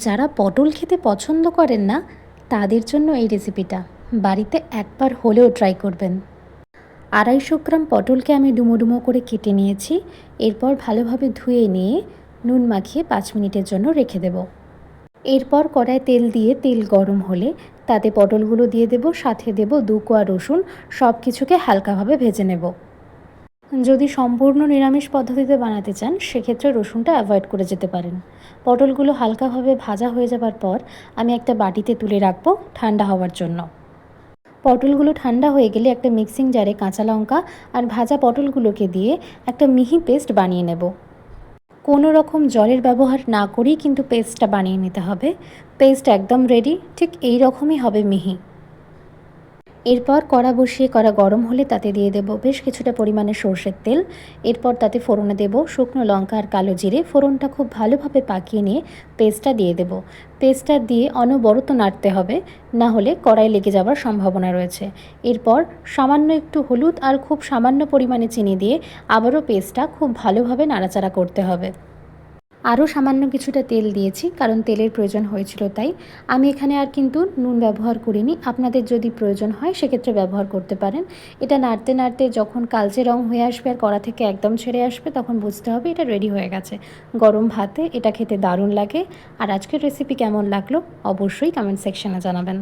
যারা পটল খেতে পছন্দ করেন না তাদের জন্য এই রেসিপিটা বাড়িতে একবার হলেও ট্রাই করবেন। 250 গ্রাম পটলকে আমি ডুমো ডুমো করে কেটে নিয়েছি। এরপর ভালোভাবে ধুয়ে নিয়ে নুন মাখিয়ে 5 মিনিটের জন্য রেখে দেব। এরপর কড়ায় তেল দিয়ে তেল গরম হলে তাতে পটলগুলো দিয়ে দেব, সাথে দেব 2 কোয়া রসুন। সব কিছুকে হালকাভাবে ভেজে নেব। যদি সম্পূর্ণ নিরামিষ পদ্ধতিতে বানাতে চান সেক্ষেত্রে রসুনটা অ্যাভয়েড করে যেতে পারেন। পটলগুলো হালকাভাবে ভাজা হয়ে যাবার পর আমি একটা বাটিতে তুলে রাখবো ঠান্ডা হওয়ার জন্য। পটলগুলো ঠান্ডা হয়ে গেলে একটা মিক্সিং জারে কাঁচা লঙ্কা আর ভাজা পটলগুলোকে দিয়ে একটা মিহি পেস্ট বানিয়ে নেব। কোনো রকম জলের ব্যবহার না করেই কিন্তু পেস্টটা বানিয়ে নিতে হবে। পেস্ট একদম রেডি, ঠিক এই রকমই হবে মিহি। এরপর কড়া বসিয়ে কড়া গরম হলে তাতে দিয়ে দেব বেশ কিছুটা পরিমাণে সরষের তেল। এরপর তাতে ফোড়নে দেব শুকনো লঙ্কা আর কালো জিরে। ফোড়নটা খুব ভালোভাবে পাকিয়ে নিয়ে পেস্টটা দিয়ে দেব। পেস্টটা দিয়ে অনবরত নাড়তে হবে, না হলে কড়াই লেগে যাওয়ার সম্ভাবনা রয়েছে। এরপর সামান্য একটু হলুদ আর খুব সামান্য পরিমাণে চিনি দিয়ে আবারও পেস্টটা খুব ভালোভাবে নাড়াচাড়া করতে হবে। আরও সামান্য কিছুটা তেল দিয়েছি, কারণ তেলের প্রয়োজন হয়েছিল তাই। আমি এখানে আর কিন্তু নুন ব্যবহার করিনি। আপনাদের যদি প্রয়োজন হয় সেক্ষেত্রে ব্যবহার করতে পারেন। এটা নাড়তে নাড়তে যখন কালচে রং হয়ে আসবে আর কড়া থেকে একদম ছেড়ে আসবে তখন বুঝতে হবে এটা রেডি হয়ে গেছে। গরম ভাতে এটা খেতে দারুণ লাগে। আর আজকের রেসিপি কেমন লাগলো অবশ্যই কমেন্ট সেকশনে জানাবেন।